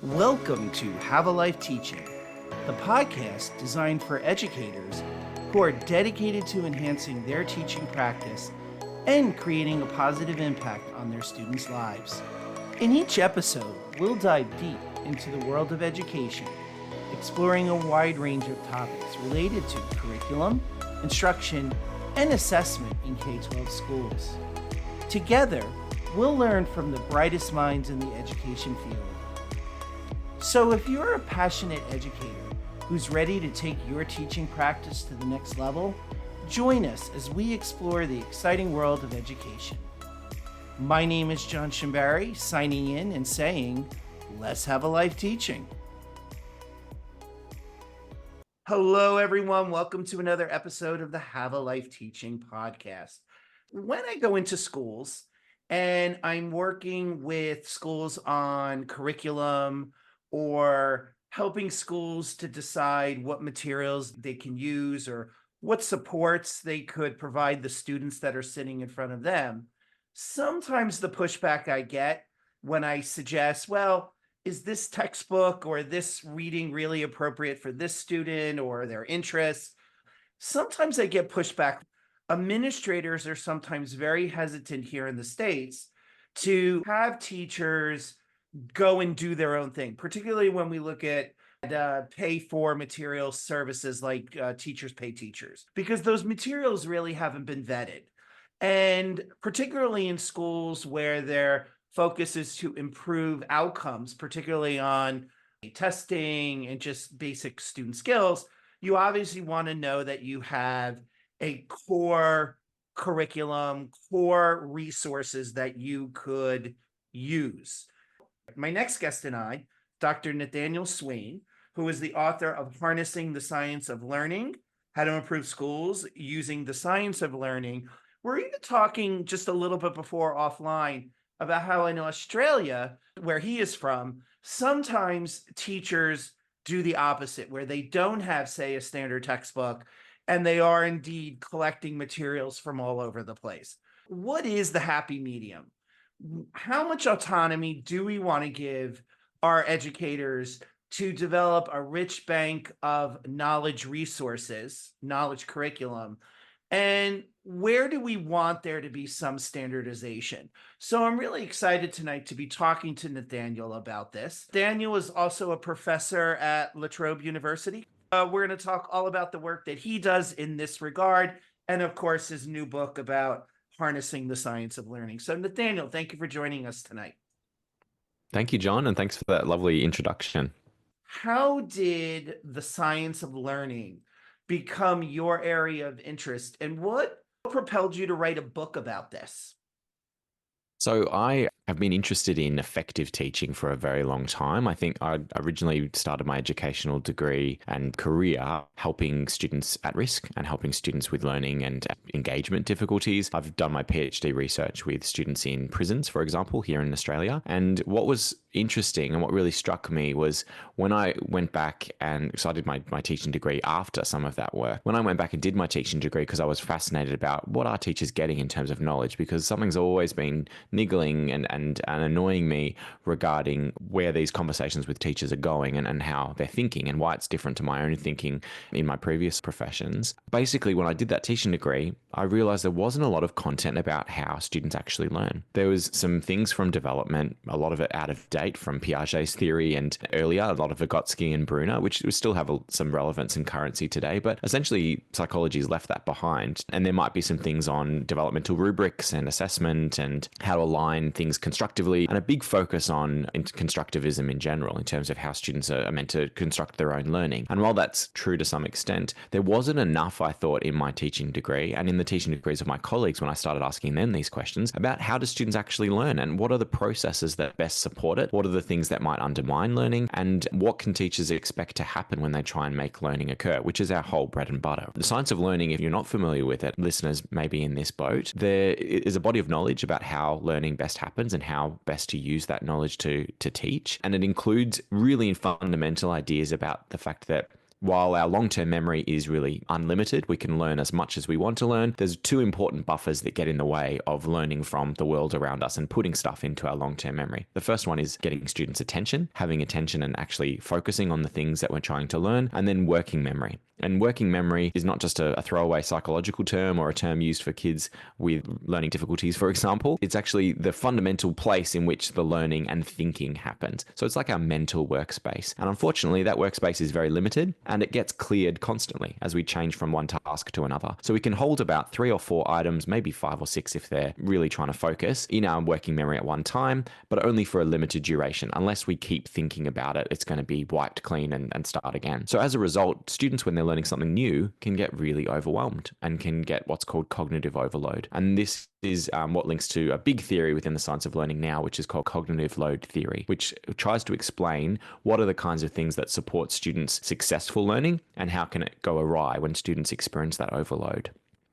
Welcome to Have a Life Teaching, the podcast designed for educators who are dedicated to enhancing their teaching practice and creating a positive impact on their students' lives. In each episode, we'll dive deep into the world of education, exploring a wide range of topics related to curriculum, instruction, and assessment in K-12 schools. Together, we'll learn from the brightest minds in the education field. So if you're a passionate educator who's ready to take your teaching practice to the next level, join us as we explore the exciting world of education. My name is John Shimbari, signing in and saying, let's have a life teaching. Hello, everyone. Welcome to another episode of the Have a Life Teaching podcast. When I go into schools and I'm working with schools on curriculum or helping schools to decide what materials they can use or what supports they could provide the students that are sitting in front of them, sometimes the pushback I get when I suggest, well, is this textbook or this reading really appropriate for this student or their interests? Sometimes I get pushback. Administrators are sometimes very hesitant here in the States to have teachers go and do their own thing, particularly when we look at pay for material services like teachers pay teachers, because those materials really haven't been vetted. And particularly in schools where their focus is to improve outcomes, particularly on testing and just basic student skills, you obviously want to know that you have a core curriculum, core resources that you could use. My next guest and I, Dr. Nathaniel Swain, who is the author of Harnessing the Science of Learning, How to Improve Schools Using the Science of Learning. We're even talking just a little bit before offline about how in Australia, where he is from, sometimes teachers do the opposite, where they don't have, say, a standard textbook, and they are indeed collecting materials from all over the place. What is the happy medium? How much autonomy do we want to give our educators to develop a rich bank of knowledge resources, knowledge curriculum, and where do we want there to be some standardization? So I'm really excited tonight to be talking to Nathaniel about this. Nathaniel is also a professor at Trobe University. We're going to talk all about the work that he does in this regard, and of course, his new book about harnessing the science of learning. So Nathaniel, thank you for joining us tonight. Thank you, John, and thanks for that lovely introduction. How did the science of learning become your area of interest, and what propelled you to write a book about this? So I have been interested in effective teaching for a very long time. I think I originally started my educational degree and career helping students at risk and helping students with learning and engagement difficulties. I've done my PhD research with students in prisons, for example, here in Australia. And what was interesting and what really struck me was when I went back and so I did my teaching degree after some of that work. When I went back and did my teaching degree, because I was fascinated about what are teachers getting in terms of knowledge, because something's always been niggling and annoying me regarding where these conversations with teachers are going and how they're thinking and why it's different to my own thinking in my previous professions. Basically, when I did that teaching degree, I realized there wasn't a lot of content about how students actually learn. There was some things from development, a lot of it out of date from Piaget's theory and earlier, a lot of Vygotsky and Bruner, which still have some relevance and currency today, but essentially psychology has left that behind. And there might be some things on developmental rubrics and assessment and how to align things constructively, and a big focus on constructivism in general in terms of how students are meant to construct their own learning. And while that's true to some extent, there wasn't enough, I thought, in my teaching degree and in the teaching degrees of my colleagues when I started asking them these questions about how do students actually learn and what are the processes that best support it, what are the things that might undermine learning, and what can teachers expect to happen when they try and make learning occur, which is our whole bread and butter. The science of learning, if you're not familiar with it, listeners may be in this boat, there is a body of knowledge about how learning best happens and how best to use that knowledge to teach. And it includes really fundamental ideas about the fact that while our long-term memory is really unlimited, we can learn as much as we want to learn. There's two important buffers that get in the way of learning from the world around us and putting stuff into our long-term memory. The first one is getting students' attention, having attention and actually focusing on the things that we're trying to learn, and then working memory. And working memory is not just a throwaway psychological term or a term used for kids with learning difficulties, for example. It's actually the fundamental place in which the learning and thinking happens. So it's like our mental workspace. And unfortunately, that workspace is very limited and it gets cleared constantly as we change from one task to another. So we can hold about 3 or 4 items, maybe 5 or 6 if they're really trying to focus in our working memory at one time, but only for a limited duration. Unless we keep thinking about it, it's going to be wiped clean and start again. So as a result, students, when they're learning something new, can get really overwhelmed and can get what's called cognitive overload. And this is what links to a big theory within the science of learning now, which is called cognitive load theory, which tries to explain what are the kinds of things that support students' successful learning and how can it go awry when students experience that overload.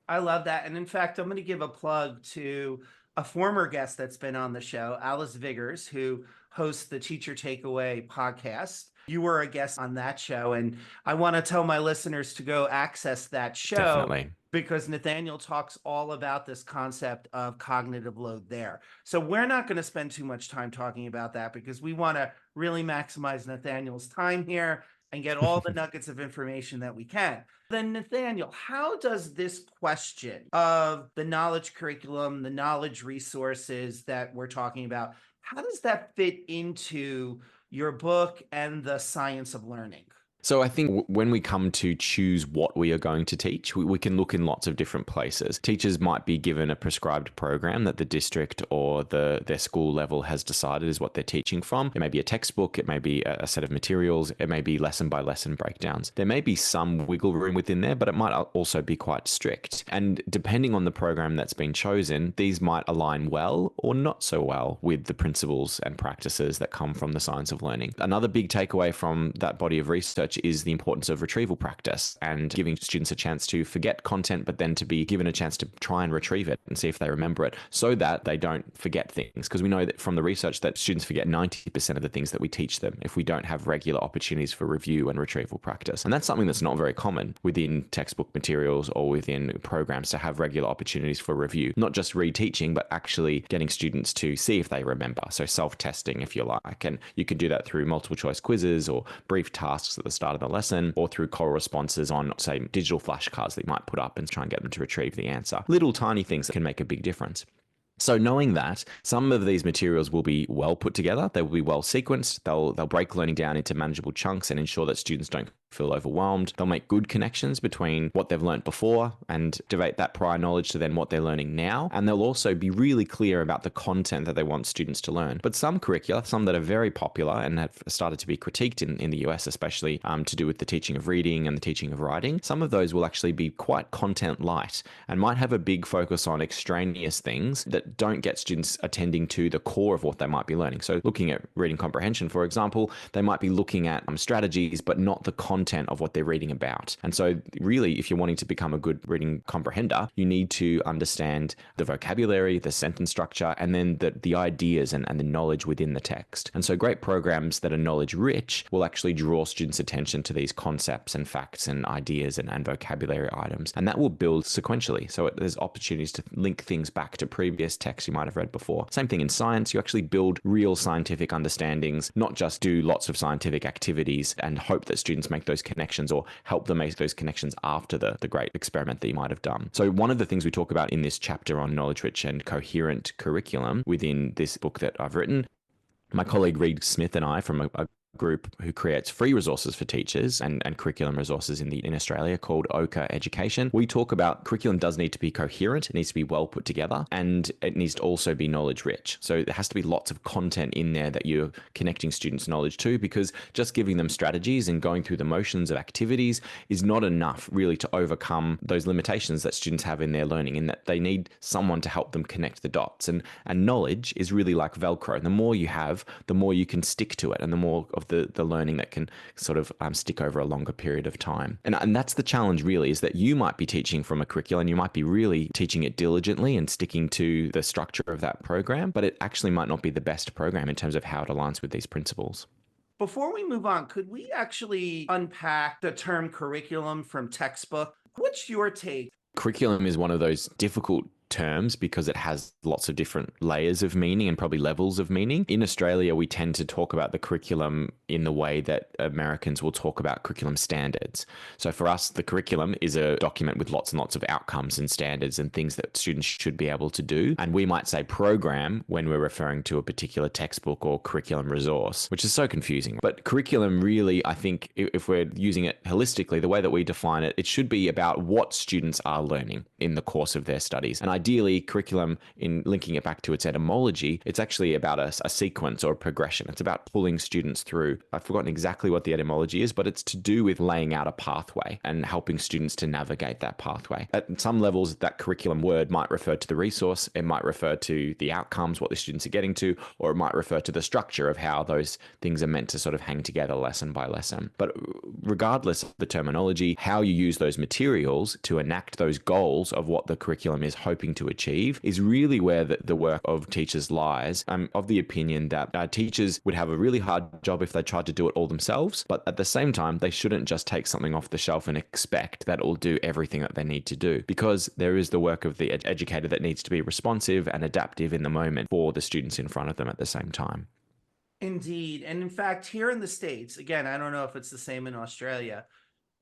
I love that. And in fact, I'm going to give a plug to a former guest that's been on the show, Alice Viggers, who hosts the Teacher Takeaway podcast. You were a guest on that show, and I want to tell my listeners to go access that show. Definitely. Because Nathaniel talks all about this concept of cognitive load there. So we're not going to spend too much time talking about that because we want to really maximize Nathaniel's time here and get all the nuggets of information that we can. Then Nathaniel, how does this question of the knowledge curriculum, the knowledge resources that we're talking about, how does that fit into your book and the science of learning? So I think when we come to choose what we are going to teach, we can look in lots of different places. Teachers might be given a prescribed program that the district or their school level has decided is what they're teaching from. It may be a textbook, it may be a set of materials, it may be lesson by lesson breakdowns. There may be some wiggle room within there, but it might also be quite strict. And depending on the program that's been chosen, these might align well or not so well with the principles and practices that come from the science of learning. Another big takeaway from that body of research is the importance of retrieval practice and giving students a chance to forget content, but then to be given a chance to try and retrieve it and see if they remember it so that they don't forget things. Because we know that from the research that students forget 90% of the things that we teach them if we don't have regular opportunities for review and retrieval practice. And that's something that's not very common within textbook materials or within programs to have regular opportunities for review, not just reteaching, but actually getting students to see if they remember. So self-testing, if you like. And you can do that through multiple choice quizzes or brief tasks at the start of the lesson or through choral responses on, say, digital flashcards that you might put up and try and get them to retrieve the answer. Little tiny things that can make a big difference. So knowing that some of these materials will be well put together, they will be well sequenced, they'll break learning down into manageable chunks and ensure that students don't feel overwhelmed. They'll make good connections between what they've learned before and debate that prior knowledge to then what they're learning now. And they'll also be really clear about the content that they want students to learn. But some curricula, some that are very popular and have started to be critiqued in the US, especially to do with the teaching of reading and the teaching of writing, some of those will actually be quite content light and might have a big focus on extraneous things that don't get students attending to the core of what they might be learning. So looking at reading comprehension, for example, they might be looking at strategies, but not the content of what they're reading about. And so really, if you're wanting to become a good reading comprehender, you need to understand the vocabulary, the sentence structure, and then the ideas and the knowledge within the text. And so great programs that are knowledge rich will actually draw students' attention to these concepts and facts and ideas and vocabulary items. And that will build sequentially. So there's opportunities to link things back to previous texts you might have read before. Same thing in science, you actually build real scientific understandings, not just do lots of scientific activities and hope that students make those connections or help them make those connections after the great experiment that you might have done. So one of the things we talk about in this chapter on knowledge rich and coherent curriculum within this book that I've written, my colleague Reed Smith and I from a group who creates free resources for teachers and curriculum resources in Australia called Oka Education. We talk about curriculum does need to be coherent, it needs to be well put together, and it needs to also be knowledge rich. So there has to be lots of content in there that you're connecting students' knowledge to, because just giving them strategies and going through the motions of activities is not enough really to overcome those limitations that students have in their learning, in that they need someone to help them connect the dots. And knowledge is really like Velcro. The more you have, the more you can stick to it, and the more of the learning that can sort of stick over a longer period of time. And that's the challenge really, is that you might be teaching from a curriculum, you might be really teaching it diligently and sticking to the structure of that program, but it actually might not be the best program in terms of how it aligns with these principles. Before we move on, could we actually unpack the term curriculum from textbook? What's your take? Curriculum is one of those difficult terms because it has lots of different layers of meaning and probably levels of meaning. In Australia, we tend to talk about the curriculum in the way that Americans will talk about curriculum standards. So for us, the curriculum is a document with lots and lots of outcomes and standards and things that students should be able to do. And we might say program when we're referring to a particular textbook or curriculum resource, which is so confusing. But curriculum really, I think, if we're using it holistically, the way that we define it, it should be about what students are learning in the course of their studies. And ideally, curriculum, in linking it back to its etymology, it's actually about a sequence or a progression. It's about pulling students through. I've forgotten exactly what the etymology is, but it's to do with laying out a pathway and helping students to navigate that pathway. At some levels, that curriculum word might refer to the resource, it might refer to the outcomes, what the students are getting to, or it might refer to the structure of how those things are meant to sort of hang together lesson by lesson. But regardless of the terminology, how you use those materials to enact those goals of what the curriculum is hoping to achieve is really where the work of teachers lies. I'm of the opinion that teachers would have a really hard job if they tried to do it all themselves, but at the same time, they shouldn't just take something off the shelf and expect that it will do everything that they need to do, because there is the work of the educator that needs to be responsive and adaptive in the moment for the students in front of them at the same time. Indeed. And in fact, here in the States, again, I don't know if it's the same in Australia.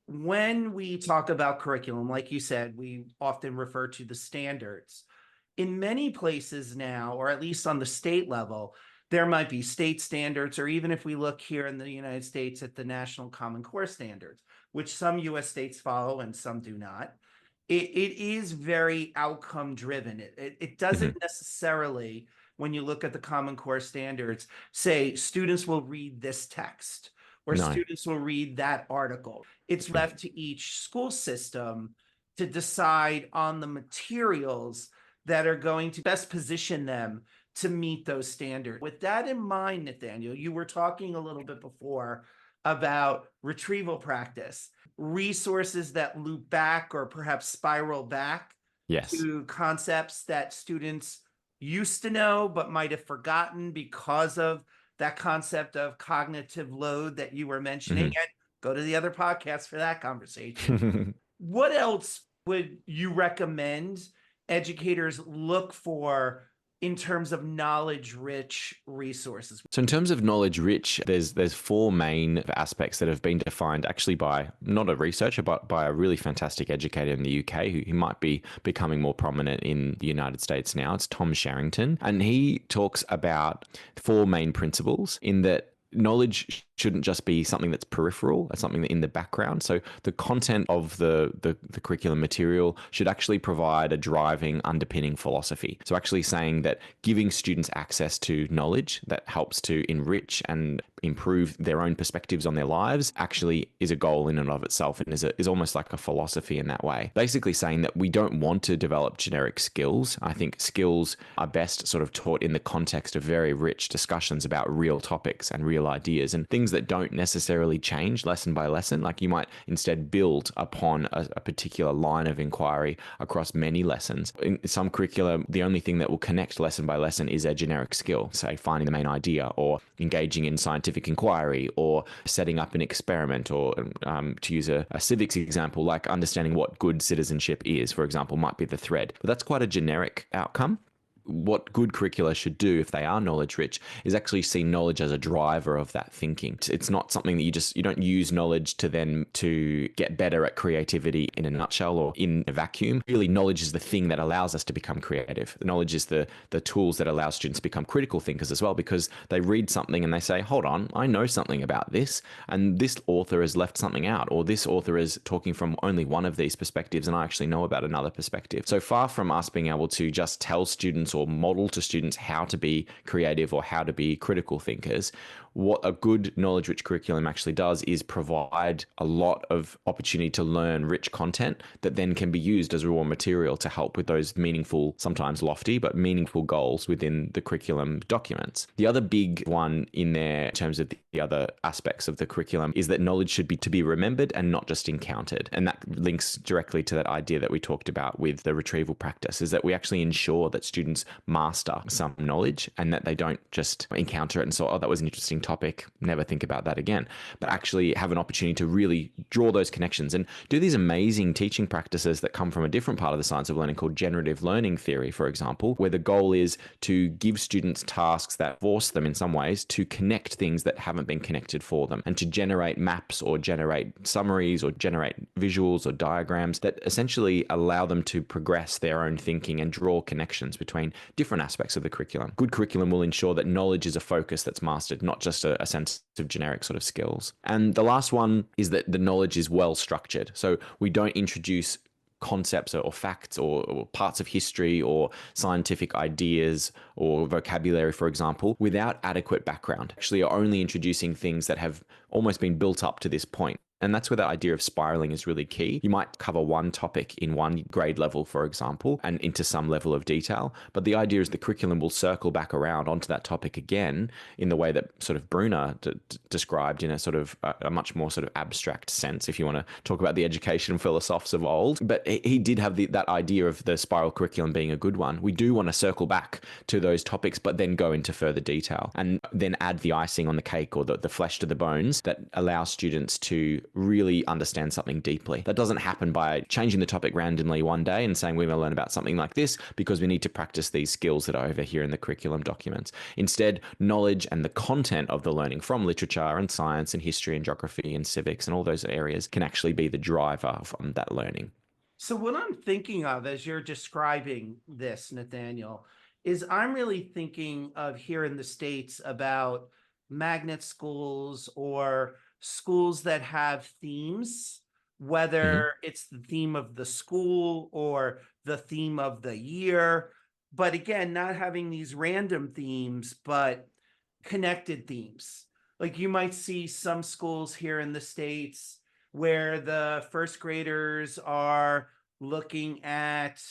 When we talk about curriculum, like you said, we often refer to the standards. In many places now, or at least on the state level, there might be state standards, or even if we look here in the United States at the National Common Core standards, which some US states follow and some do not. It is very outcome driven. It doesn't necessarily, when you look at the Common Core standards, say students will read this text or No. students will read that article. It's left to each school system to decide on the materials that are going to best position them to meet those standards. With that in mind, Nathaniel, you were talking a little bit before about retrieval practice, resources that loop back or perhaps spiral back Yes. to concepts that students used to know but might have forgotten because of that concept of cognitive load that you were mentioning. And go to the other podcast for that conversation. What else would you recommend educators look for in terms of knowledge-rich resources? So in terms of knowledge-rich, there's four main aspects that have been defined actually by not a researcher, but by a really fantastic educator in the UK who might be becoming more prominent in the United States now. It's Tom Sherrington. And he talks about four main principles in that knowledge shouldn't just be something that's peripheral, something in the background. So the content of the curriculum material should actually provide a driving, underpinning philosophy. So actually saying that giving students access to knowledge that helps to enrich and improve their own perspectives on their lives actually is a goal in and of itself, and is almost like a philosophy in that way. Basically saying that we don't want to develop generic skills. I think skills are best sort of taught in the context of very rich discussions about real topics and real ideas and things that don't necessarily change lesson by lesson. Like you might instead build upon a particular line of inquiry across many lessons. In some curriculum, the only thing that will connect lesson by lesson is a generic skill, say finding the main idea or engaging in scientific inquiry or setting up an experiment, or to use a civics example, like understanding what good citizenship is, for example, might be the thread. But that's quite a generic outcome. What good curricula should do if they are knowledge rich is actually see knowledge as a driver of that thinking. It's not something that you don't use knowledge to get better at creativity in a nutshell or in a vacuum. Really, knowledge is the thing that allows us to become creative. Knowledge is the tools that allow students to become critical thinkers as well, because they read something and they say, hold on, I know something about this, and this author has left something out, or this author is talking from only one of these perspectives and I actually know about another perspective. So far from us being able to just tell students or model to students how to be creative or how to be critical thinkers, what a good knowledge-rich curriculum actually does is provide a lot of opportunity to learn rich content that then can be used as raw material to help with those meaningful, sometimes lofty, but meaningful goals within the curriculum documents. The other big one in there in terms of the other aspects of the curriculum is that knowledge should be to be remembered and not just encountered. And that links directly to that idea that we talked about with the retrieval practice, is that we actually ensure that students master some knowledge and that they don't just encounter it and so, oh, that was an interesting interesting topic, never think about that again, but actually have an opportunity to really draw those connections and do these amazing teaching practices that come from a different part of the science of learning called generative learning theory, for example, where the goal is to give students tasks that force them in some ways to connect things that haven't been connected for them and to generate maps or generate summaries or generate visuals or diagrams that essentially allow them to progress their own thinking and draw connections between different aspects of the curriculum. Good curriculum will ensure that knowledge is a focus that's mastered, not just a sense of generic sort of skills. And the last one is that the knowledge is well structured. So we don't introduce concepts or facts or parts of history or scientific ideas or vocabulary, for example, without adequate background. Actually, are only introducing things that have almost been built up to this point. And that's where the idea of spiraling is really key. You might cover one topic in one grade level, for example, and into some level of detail. But the idea is the curriculum will circle back around onto that topic again in the way that sort of Brunner described in a sort of a much more sort of abstract sense, if you want to talk about the education philosophers of old. But he did have that idea of the spiral curriculum being a good one. We do want to circle back to those topics, but then go into further detail and then add the icing on the cake or the flesh to the bones that allows students to really understand something deeply. That doesn't happen by changing the topic randomly one day and saying we're going to learn about something like this because we need to practice these skills that are over here in the curriculum documents. Instead, knowledge and the content of the learning from literature and science and history and geography and civics and all those areas can actually be the driver from that learning. So what I'm thinking of as you're describing this, Nathaniel, is I'm really thinking of here in the States about magnet schools or schools that have themes, whether it's the theme of the school or the theme of the year. But again, not having these random themes, but connected themes. Like you might see some schools here in the States where the first graders are looking at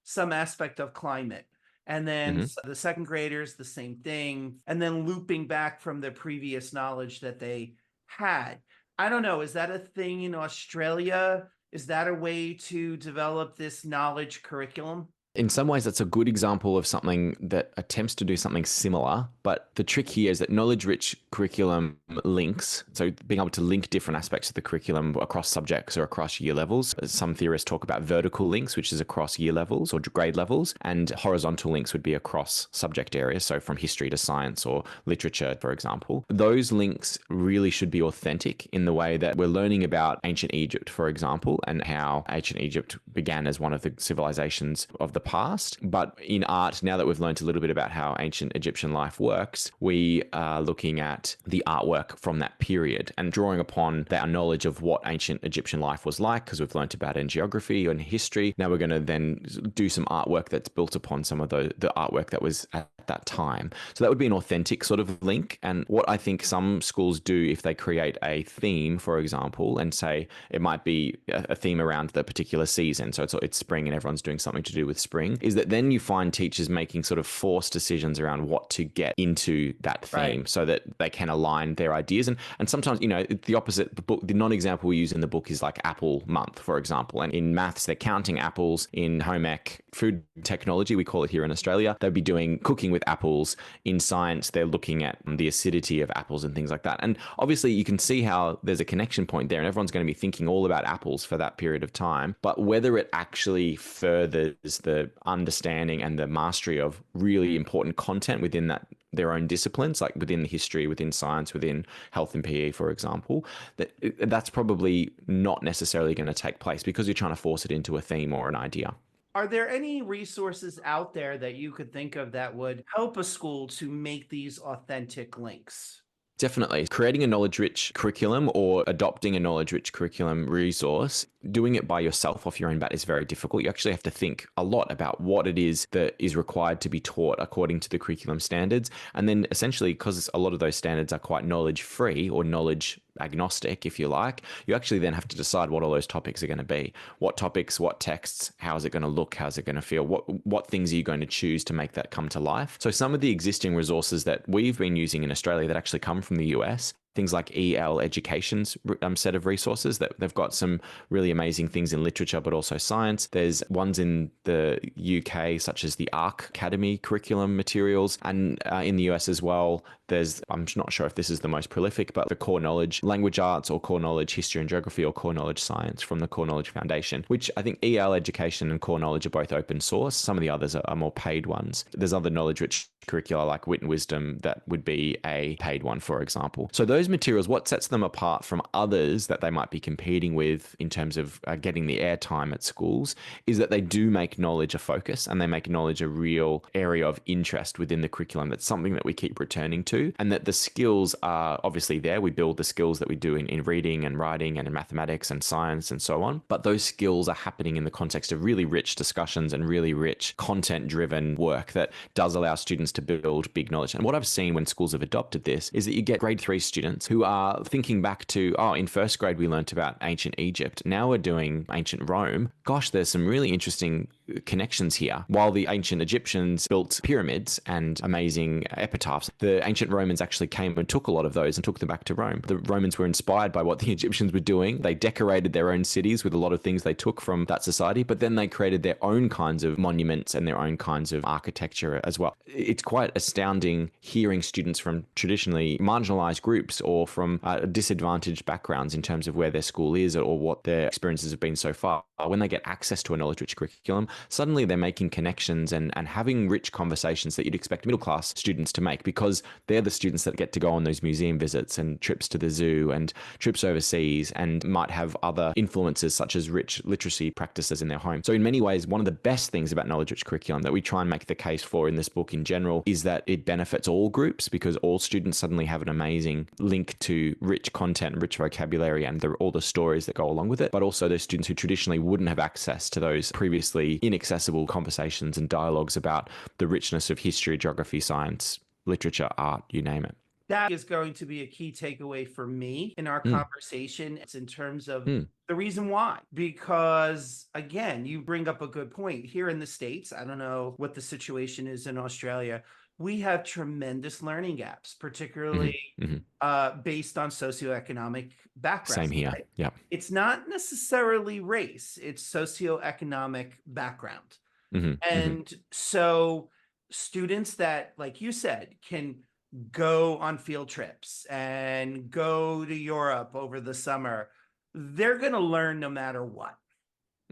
some aspect of climate. And then the second graders, the same thing, and then looping back from the previous knowledge that they had. I don't know. Is that a thing in Australia? Is that a way to develop this knowledge curriculum? In some ways, that's a good example of something that attempts to do something similar. But the trick here is that knowledge-rich curriculum links, so being able to link different aspects of the curriculum across subjects or across year levels. Some theorists talk about vertical links, which is across year levels or grade levels, and horizontal links would be across subject areas, so from history to science or literature, for example. Those links really should be authentic in the way that we're learning about ancient Egypt, for example, and how ancient Egypt began as one of the civilizations of the past. But in art, now that we've learned a little bit about how ancient Egyptian life works, we are looking at the artwork from that period and drawing upon our knowledge of what ancient Egyptian life was like, because we've learned about it in geography and history. Now we're going to then do some artwork that's built upon some of the artwork that was at that time. So that would be an authentic sort of link. And what I think some schools do if they create a theme, for example, and say it might be a theme around the particular season, so it's spring and everyone's doing something to do with spring, is that then you find teachers making sort of forced decisions around what to get into that theme, so that they can align their ideas. And sometimes, the opposite, the non-example we use in the book is like apple month, for example. And in maths, they're counting apples. In home ec, food technology, we call it here in Australia, they'll be doing cooking with apples. In science, they're looking at the acidity of apples and things like that. And obviously you can see how there's a connection point there and everyone's going to be thinking all about apples for that period of time. But whether it actually furthers the understanding and the mastery of really important content within their own disciplines, like within history, within science, within health and PE, for example, that's probably not necessarily going to take place because you're trying to force it into a theme or an idea. Are there any resources out there that you could think of that would help a school to make these authentic links? Definitely. Creating a knowledge-rich curriculum or adopting a knowledge-rich curriculum resource, doing it by yourself off your own bat is very difficult. You actually have to think a lot about what it is that is required to be taught according to the curriculum standards. And then essentially, because a lot of those standards are quite knowledge-free or knowledge agnostic, if you like, you actually then have to decide what all those topics are going to be. What topics, what texts, how is it going to look, how's it going to feel, what things are you going to choose to make that come to life? So some of the existing resources that we've been using in Australia that actually come from the US, things like EL Education's set of resources, that they've got some really amazing things in literature, but also science. There's ones in the UK, such as the ARC Academy curriculum materials, and in the US as well, I'm not sure if this is the most prolific, but the core knowledge language arts, or core knowledge history and geography, or core knowledge science from the Core Knowledge Foundation, which I think EL Education and Core Knowledge are both open source. Some of the others are more paid ones. There's other knowledge rich curricula like Wit and Wisdom that would be a paid one, for example. So those materials, what sets them apart from others that they might be competing with in terms of getting the airtime at schools, is that they do make knowledge a focus, and they make knowledge a real area of interest within the curriculum. That's something that we keep returning to, and that the skills are obviously there. We build the skills that we do in reading and writing and in mathematics and science and so on. But those skills are happening in the context of really rich discussions and really rich content-driven work that does allow students to build big knowledge. And what I've seen when schools have adopted this is that you get grade 3 students who are thinking back to, in first grade we learnt about ancient Egypt. Now we're doing ancient Rome. Gosh, there's some really interesting connections here. While the ancient Egyptians built pyramids and amazing epitaphs, the ancient Romans actually came and took a lot of those and took them back to Rome. The Romans were inspired by what the Egyptians were doing. They decorated their own cities with a lot of things they took from that society, but then they created their own kinds of monuments and their own kinds of architecture as well. It's quite astounding hearing students from traditionally marginalized groups or from disadvantaged backgrounds in terms of where their school is or what their experiences have been so far. When they get access to a knowledge-rich curriculum, suddenly they're making connections and having rich conversations that you'd expect middle-class students to make, because they're the students that get to go on those museum visits and trips to the zoo and trips overseas, and might have other influences such as rich literacy practices in their home. So in many ways, one of the best things about knowledge-rich curriculum that we try and make the case for in this book in general is that it benefits all groups, because all students suddenly have an amazing link to rich content, rich vocabulary, and all the stories that go along with it. But also those students who traditionally wouldn't have access to those previously inaccessible conversations and dialogues about the richness of history, geography, science, literature, art, you name it. That is going to be a key takeaway for me in our conversation. It's in terms of the reason why, because again, you bring up a good point. Here in the States, I don't know what the situation is in Australia, we have tremendous learning gaps, particularly based on socioeconomic backgrounds. Same here. Right? Yeah. It's not necessarily race, it's socioeconomic background. And so students that, like you said, can go on field trips and go to Europe over the summer, they're going to learn no matter what,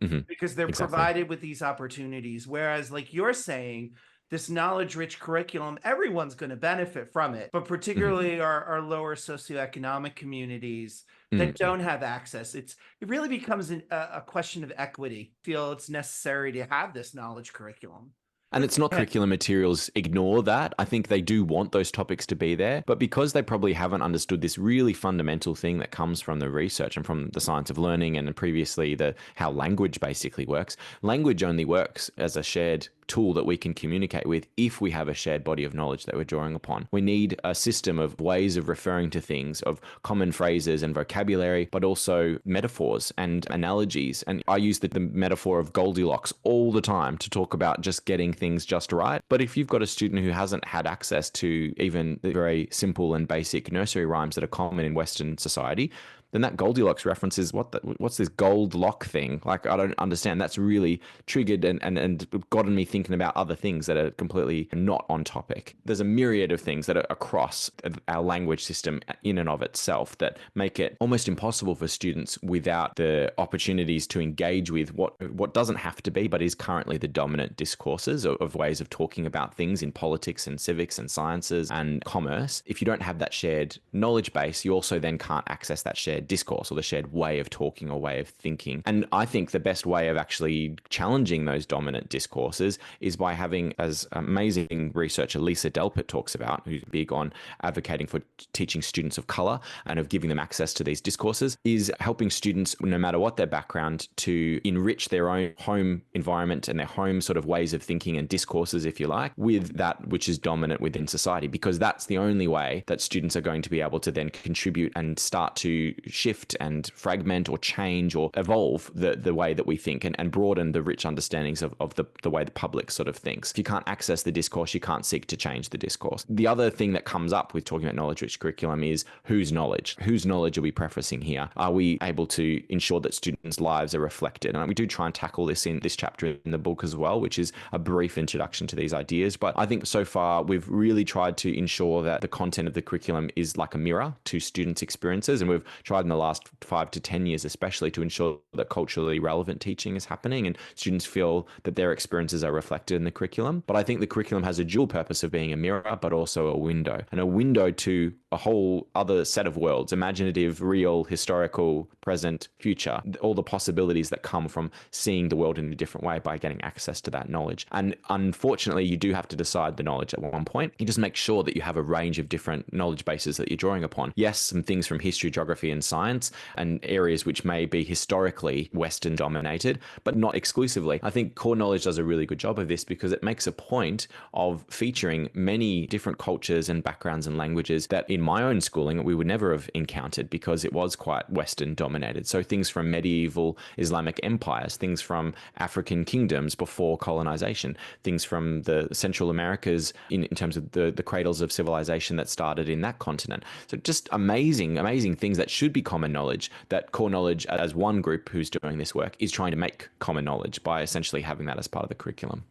because they're provided with these opportunities. Whereas, like you're saying, this knowledge-rich curriculum, everyone's going to benefit from it, but particularly our lower socioeconomic communities that don't have access. It really becomes a question of equity. I feel it's necessary to have this knowledge curriculum. And it's not curriculum materials ignore that. I think they do want those topics to be there, but because they probably haven't understood this really fundamental thing that comes from the research and from the science of learning and previously how language basically works. Language only works as a shared tool that we can communicate with if we have a shared body of knowledge that we're drawing upon. We need a system of ways of referring to things, of common phrases and vocabulary, but also metaphors and analogies. And I use the metaphor of Goldilocks all the time to talk about just getting things just right. But if you've got a student who hasn't had access to even the very simple and basic nursery rhymes that are common in Western society, then that Goldilocks reference is what's this gold lock thing? Like, I don't understand. That's really triggered and gotten me thinking about other things that are completely not on topic. There's a myriad of things that are across our language system in and of itself that make it almost impossible for students without the opportunities to engage with what doesn't have to be, but is currently the dominant discourses of ways of talking about things in politics and civics and sciences and commerce. If you don't have that shared knowledge base, you also then can't access that shared discourse or the shared way of talking or way of thinking. And I think the best way of actually challenging those dominant discourses is by having, as amazing researcher Lisa Delpit talks about, who's big on advocating for teaching students of color and of giving them access to these discourses, is helping students, no matter what their background, to enrich their own home environment and their home sort of ways of thinking and discourses, if you like, with that which is dominant within society, because that's the only way that students are going to be able to then contribute and start to shift and fragment or change or evolve the way that we think and broaden the rich understandings of the way the public sort of thinks. If you can't access the discourse, you can't seek to change the discourse. The other thing that comes up with talking about knowledge-rich curriculum is whose knowledge? Whose knowledge are we prefacing here? Are we able to ensure that students' lives are reflected? And we do try and tackle this in this chapter in the book as well, which is a brief introduction to these ideas. But I think so far we've really tried to ensure that the content of the curriculum is like a mirror to students' experiences. And we've tried in the last 5 to 10 years, especially, to ensure that culturally relevant teaching is happening and students feel that their experiences are reflected in the curriculum. But I think the curriculum has a dual purpose of being a mirror, but also a window, and a window to a whole other set of worlds: imaginative, real, historical, present, future, all the possibilities that come from seeing the world in a different way by getting access to that knowledge. And unfortunately, you do have to decide the knowledge at one point. You just make sure that you have a range of different knowledge bases that you're drawing upon. Yes, some things from history, geography, and science, and areas which may be historically Western dominated, but not exclusively. I think Core Knowledge does a really good job of this because it makes a point of featuring many different cultures and backgrounds and languages that in my own schooling we would never have encountered because it was quite Western dominated. So things from medieval Islamic empires, things from African kingdoms before colonization, things from the Central Americas in terms of the cradles of civilization that started in that continent. So just amazing, amazing things that should be common knowledge, that Core Knowledge, as one group who's doing this work, is trying to make common knowledge by essentially having that as part of the curriculum.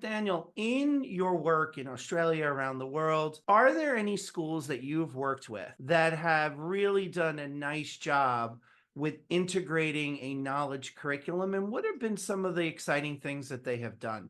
Daniel, in your work in Australia, around the world, are there any schools that you've worked with that have really done a nice job with integrating a knowledge curriculum? And what have been some of the exciting things that they have done?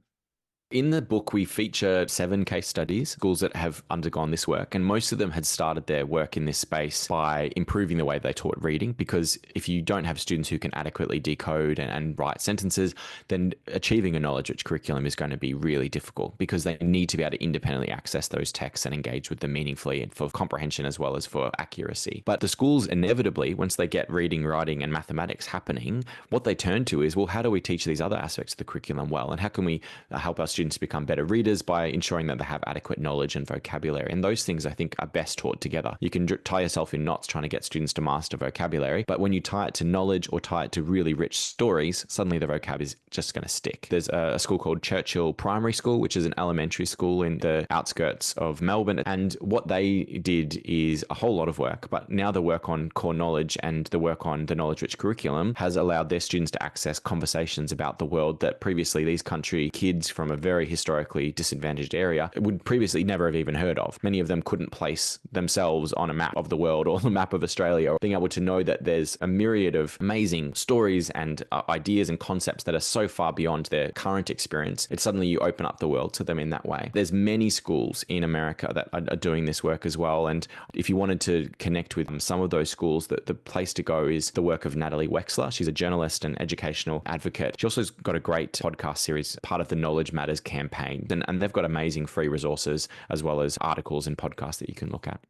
In the book, we feature 7 case studies, schools that have undergone this work, and most of them had started their work in this space by improving the way they taught reading, because if you don't have students who can adequately decode and write sentences, then achieving a knowledge-rich curriculum is going to be really difficult because they need to be able to independently access those texts and engage with them meaningfully and for comprehension as well as for accuracy. But the schools inevitably, once they get reading, writing, and mathematics happening, what they turn to is, well, how do we teach these other aspects of the curriculum well? And how can we help our students become better readers by ensuring that they have adequate knowledge and vocabulary? And those things, I think, are best taught together. You can tie yourself in knots trying to get students to master vocabulary, but when you tie it to knowledge or tie it to really rich stories, suddenly the vocab is just going to stick. There's a school called Churchill Primary School, which is an elementary school in the outskirts of Melbourne. And what they did is a whole lot of work, but now the work on core knowledge and the work on the knowledge-rich curriculum has allowed their students to access conversations about the world that previously these country kids from a very historically disadvantaged area would previously never have even heard of. Many of them couldn't place themselves on a map of the world or the map of Australia, or being able to know that there's a myriad of amazing stories and ideas and concepts that are so far beyond their current experience. It's suddenly you open up the world to them in that way. There's many schools in America that are doing this work as well. And if you wanted to connect with some of those schools, the place to go is the work of Natalie Wexler. She's a journalist and educational advocate. She also has got a great podcast series, part of the Knowledge Matters campaign. And they've got amazing free resources as well as articles and podcasts that you can look at.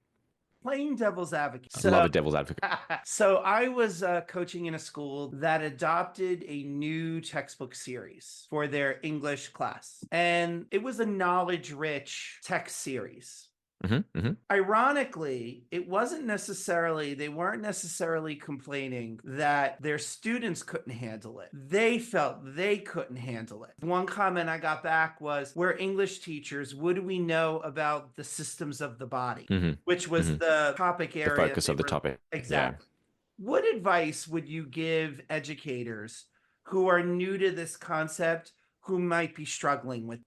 Playing devil's advocate. I love a devil's advocate. So I was coaching in a school that adopted a new textbook series for their English class. And it was a knowledge-rich text series. Ironically, they weren't necessarily complaining that their students couldn't handle it. They felt they couldn't handle it. One comment I got back was, we're English teachers. What do we know about the systems of the body? Which was the topic area. The focus of the topic. Exactly. Yeah. What advice would you give educators who are new to this concept, who might be struggling with?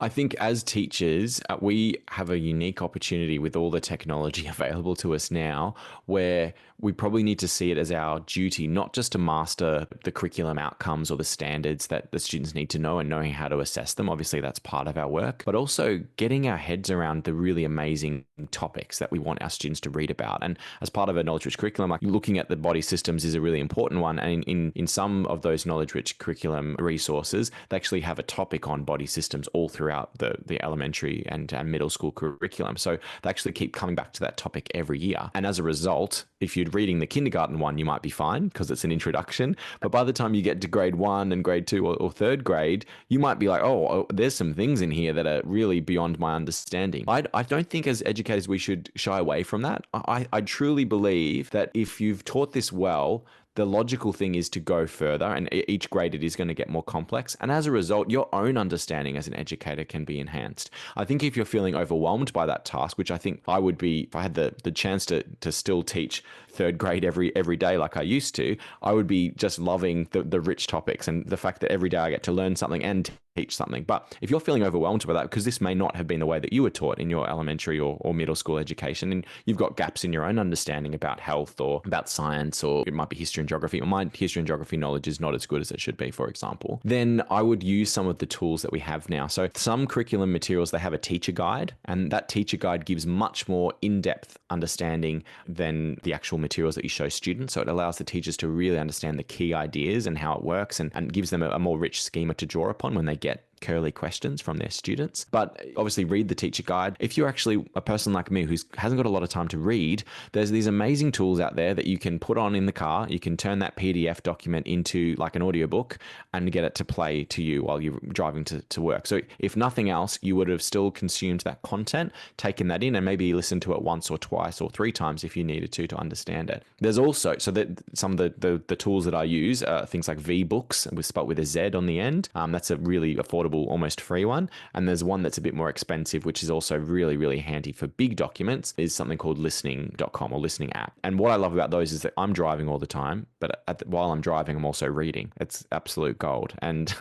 I think as teachers, we have a unique opportunity with all the technology available to us now, where we probably need to see it as our duty, not just to master the curriculum outcomes or the standards that the students need to know and knowing how to assess them. Obviously, that's part of our work, but also getting our heads around the really amazing topics that we want our students to read about. And as part of a knowledge-rich curriculum, like looking at the body systems is a really important one. And in some of those knowledge-rich curriculum resources, they actually have a topic on body systems all throughout the elementary and middle school curriculum. So they actually keep coming back to that topic every year. And as a result, if you're reading the kindergarten one, you might be fine because it's an introduction. But by the time you get to grade 1 and grade 2 or third grade, you might be like, oh, there's some things in here that are really beyond my understanding. I don't think as educators we should shy away from that. I truly believe that if you've taught this well, the logical thing is to go further, and each grade it is going to get more complex. And as a result, your own understanding as an educator can be enhanced. I think if you're feeling overwhelmed by that task, which I think I would be if I had the chance to still teach third grade every day like I used to, I would be just loving the rich topics and the fact that every day I get to learn something and teach something. But if you're feeling overwhelmed by that, because this may not have been the way that you were taught in your elementary or middle school education, and you've got gaps in your own understanding about health or about science, or it might be history and geography, or my history and geography knowledge is not as good as it should be, for example, then I would use some of the tools that we have now. So some curriculum materials, they have a teacher guide, and that teacher guide gives much more in-depth understanding than the actual materials that you show students. So it allows the teachers to really understand the key ideas and how it works, and gives them a more rich schema to draw upon when they get curly questions from their students. But obviously read the teacher guide. If you're actually a person like me who hasn't got a lot of time to read, there's these amazing tools out there that you can put on in the car. You can turn that PDF document into like an audiobook and get it to play to you while you're driving to work. So if nothing else, you would have still consumed that content, taken that in, and maybe listened to it once or twice or 3 times if you needed to understand it. There's also, so that some of the tools that I use are things like V-Books, spelled with a Z on the end. That's a really affordable, almost free one. And there's one that's a bit more expensive, which is also really, really handy for big documents, is something called listening.com or listening app. And what I love about those is that I'm driving all the time, but while I'm driving, I'm also reading. It's absolute gold. And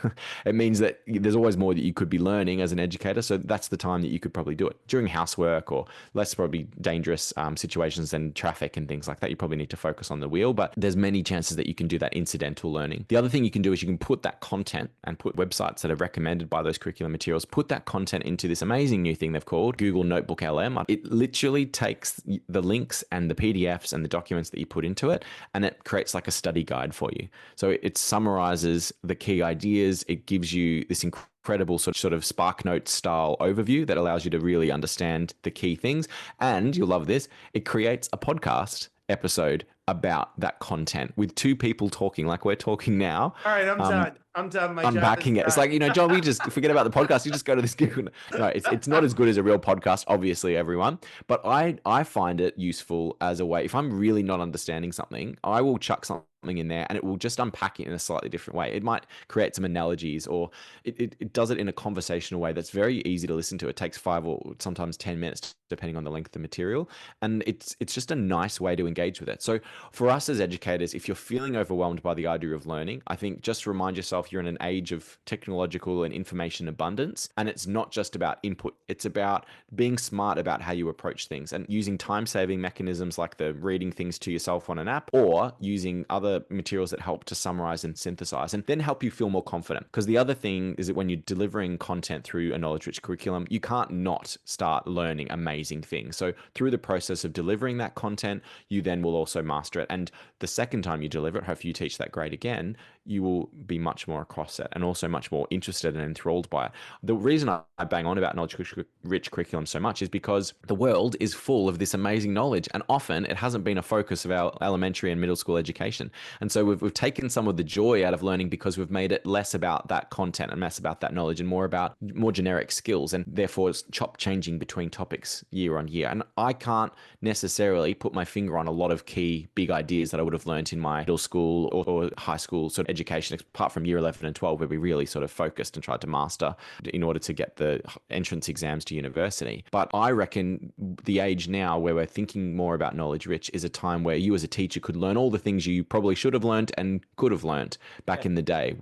it means that there's always more that you could be learning as an educator. So that's the time that you could probably do it during housework or less probably dangerous situations than traffic and things like that. You probably need to focus on the wheel, but there's many chances that you can do that incidental learning. The other thing you can do is you can put that content and put websites that are recommended by those curriculum materials, put that content into this amazing new thing they've called Google Notebook LM. It literally takes the links and the PDFs and the documents that you put into it, and it creates like a study guide for you. So it summarizes the key ideas. It gives you this incredible sort of Spark Notes style overview that allows you to really understand the key things. And you'll love this. It creates a podcast episode about that content with 2 people talking like we're talking now. All right, I'm done. I'm done. My Unpacking it. It's like, John, we just forget about the podcast. You just go to this Google. No, it's not as good as a real podcast, obviously, everyone. But I find it useful as a way. If I'm really not understanding something, I will chuck something in there and it will just unpack it in a slightly different way. It might create some analogies, or it does it in a conversational way that's very easy to listen to. It takes 5 or sometimes 10 minutes, depending on the length of the material. And it's just a nice way to engage with it. So for us as educators, if you're feeling overwhelmed by the idea of learning, I think just remind yourself you're in an age of technological and information abundance. And it's not just about input. It's about being smart about how you approach things and using time-saving mechanisms like the reading things to yourself on an app, or using other materials that help to summarize and synthesize and then help you feel more confident. Because the other thing is that when you're delivering content through a knowledge-rich curriculum, you can't not start learning amazing things. So through the process of delivering that content, you then will also master it. And the second time you deliver it, hopefully you teach that grade again, you will be much more across it and also much more interested and enthralled by it. The reason I bang on about knowledge-rich curriculum so much is because the world is full of this amazing knowledge, and often it hasn't been a focus of our elementary and middle school education. And so we've taken some of the joy out of learning because we've made it less about that content and less about that knowledge and more about more generic skills, and therefore it's changing between topics year on year. And I can't necessarily put my finger on a lot of key big ideas that I would have learned in my middle school or high school sort of education, apart from year 11 and 12, where we really sort of focused and tried to master in order to get the entrance exams to university. But I reckon the age now where we're thinking more about knowledge rich is a time where you as a teacher could learn all the things you probably should have learned and could have learned back in the day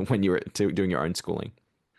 when you were doing your own schooling.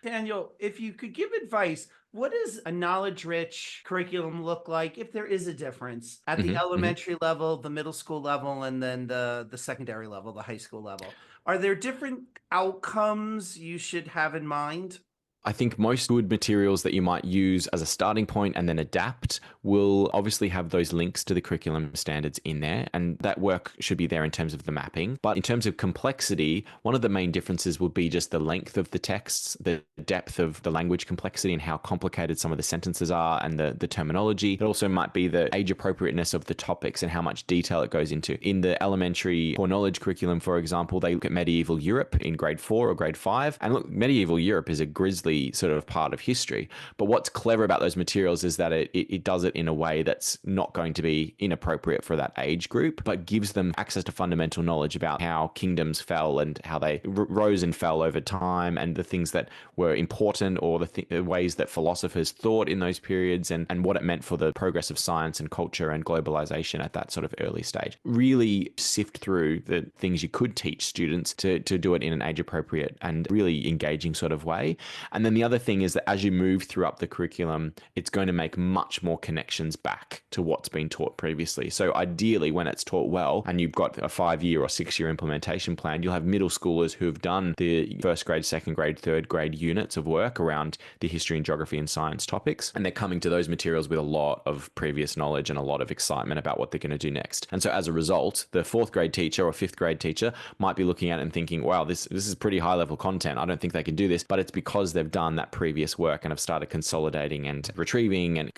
Daniel, if you could give advice, what does a knowledge-rich curriculum look like, if there is a difference at the elementary level, the middle school level, and then the secondary level, the high school level? Are there different outcomes you should have in mind? I think most good materials that you might use as a starting point and then adapt will obviously have those links to the curriculum standards in there, and that work should be there in terms of the mapping. But in terms of complexity, one of the main differences would be just the length of the texts, the depth of the language complexity and how complicated some of the sentences are, and the terminology. It also might be the age appropriateness of the topics and how much detail it goes into. In the elementary core knowledge curriculum, for example, they look at medieval Europe in grade 4 or grade 5. And look, medieval Europe is a grisly sort of part of history. But what's clever about those materials is that it does it in a way that's not going to be inappropriate for that age group, but gives them access to fundamental knowledge about how kingdoms fell and how they rose and fell over time, and the things that were important, or the ways that philosophers thought in those periods, and what it meant for the progress of science and culture and globalization at that sort of early stage. Really sift through the things you could teach students to do it in an age appropriate and really engaging sort of way. And then the other thing is that as you move through up the curriculum, it's going to make much more connections back to what's been taught previously. So ideally, when it's taught well and you've got a 5-year or 6-year implementation plan, you'll have middle schoolers who've done the first grade, second grade, third grade units of work around the history and geography and science topics. And they're coming to those materials with a lot of previous knowledge and a lot of excitement about what they're going to do next. And so as a result, the 4th grade teacher or 5th grade teacher might be looking at it and thinking, wow, this is pretty high level content. I don't think they can do this. But it's because they've done that previous work and have started consolidating and retrieving and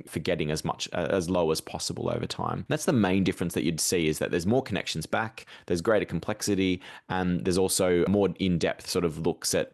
forgetting as much as low as possible over time. That's the main difference that you'd see, is that there's more connections back, there's greater complexity, and there's also more in-depth sort of looks at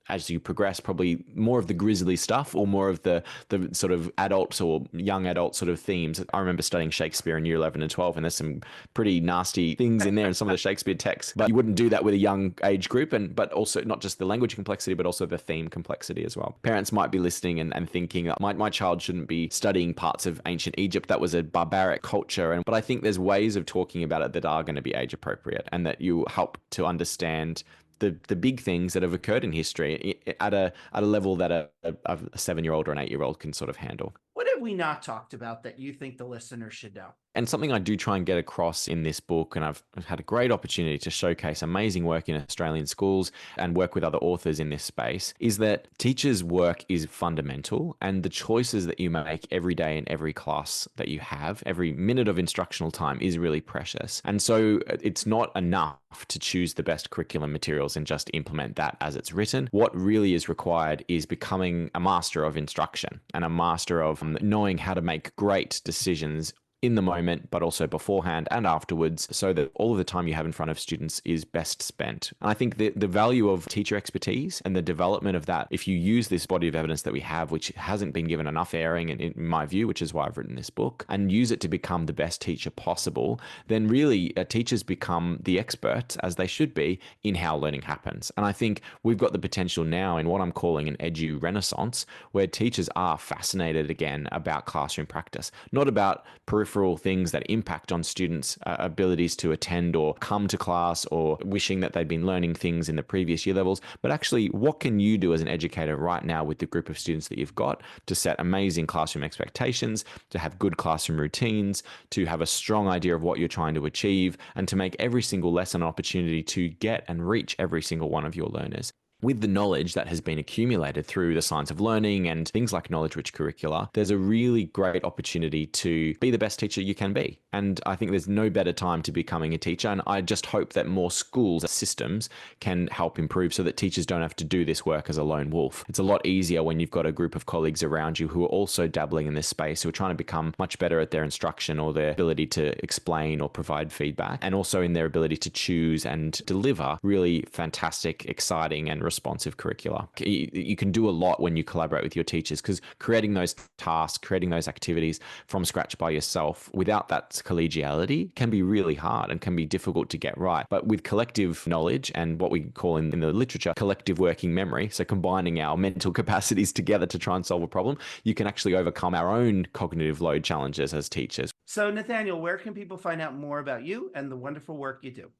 as you progress, probably more of the grisly stuff or more of the sort of adult or young adult sort of themes. I remember studying Shakespeare in year 11 and 12, and there's some pretty nasty things in there in some of the Shakespeare texts. But you wouldn't do that with a young age group, but also not just the language complexity, but also the theme complexity as well. Parents might be listening and thinking, my child shouldn't be studying parts of ancient Egypt. That was a barbaric culture. But I think there's ways of talking about it that are going to be age appropriate, and that you help to understand the big things that have occurred in history at a level that a 7-year-old or an 8-year-old can sort of handle. What have we not talked about that you think the listener should know? And something I do try and get across in this book, and I've had a great opportunity to showcase amazing work in Australian schools and work with other authors in this space, is that teachers' work is fundamental, and the choices that you make every day in every class that you have, every minute of instructional time, is really precious. And so it's not enough to choose the best curriculum materials and just implement that as it's written. What really is required is becoming a master of instruction and a master of knowing how to make great decisions in the moment, but also beforehand and afterwards, so that all of the time you have in front of students is best spent. And I think the value of teacher expertise and the development of that, if you use this body of evidence that we have, which hasn't been given enough airing in my view, which is why I've written this book, and use it to become the best teacher possible, then really teachers become the experts, as they should be, in how learning happens. And I think we've got the potential now in what I'm calling an edu renaissance, where teachers are fascinated again about classroom practice, not about peripheral things that impact on students' abilities to attend or come to class, or wishing that they'd been learning things in the previous year levels, but actually what can you do as an educator right now with the group of students that you've got to set amazing classroom expectations, to have good classroom routines, to have a strong idea of what you're trying to achieve, and to make every single lesson an opportunity to get and reach every single one of your learners. With the knowledge that has been accumulated through the science of learning and things like knowledge-rich curricula, there's a really great opportunity to be the best teacher you can be. And I think there's no better time to becoming a teacher. And I just hope that more schools, systems can help improve so that teachers don't have to do this work as a lone wolf. It's a lot easier when you've got a group of colleagues around you who are also dabbling in this space, who are trying to become much better at their instruction or their ability to explain or provide feedback, and also in their ability to choose and deliver really fantastic, exciting, and responsive curricula. You can do a lot when you collaborate with your teachers, because creating those tasks, creating those activities from scratch by yourself without that collegiality can be really hard and can be difficult to get right. But with collective knowledge and what we call in the literature collective working memory, so combining our mental capacities together to try and solve a problem, you can actually overcome our own cognitive load challenges as teachers. So Nathaniel, where can people find out more about you and the wonderful work you do?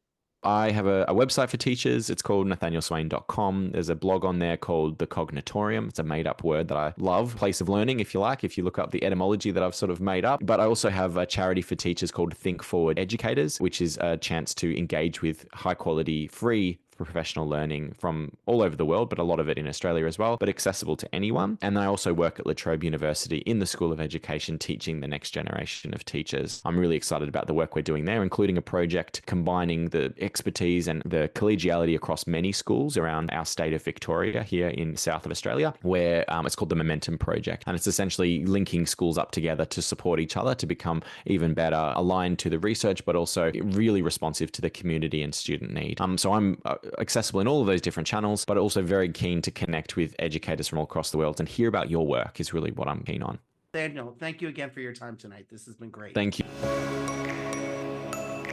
I have a website for teachers. It's called nathanielswain.com. There's a blog on there called The Cognitorium. It's a made-up word that I love. Place of learning, if you like, if you look up the etymology that I've sort of made up. But I also have a charity for teachers called Think Forward Educators, which is a chance to engage with high-quality, free for professional learning from all over the world, but a lot of it in Australia as well, but accessible to anyone. And then I also work at Trobe University in the School of Education, teaching the next generation of teachers. I'm really excited about the work we're doing there, including a project combining the expertise and the collegiality across many schools around our state of Victoria here in the south of Australia, where it's called the Momentum Project. And it's essentially linking schools up together to support each other to become even better aligned to the research, but also really responsive to the community and student need. So I'm accessible in all of those different channels, but also very keen to connect with educators from all across the world and hear about your work is really what I'm keen on. Nathaniel, thank you again for your time tonight. This has been great. Thank you.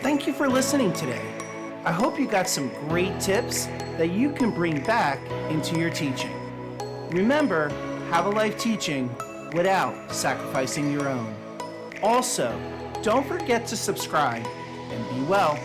Thank you for listening today. I hope you got some great tips that you can bring back into your teaching. Remember, have a life teaching without sacrificing your own. Also, don't forget to subscribe and be well.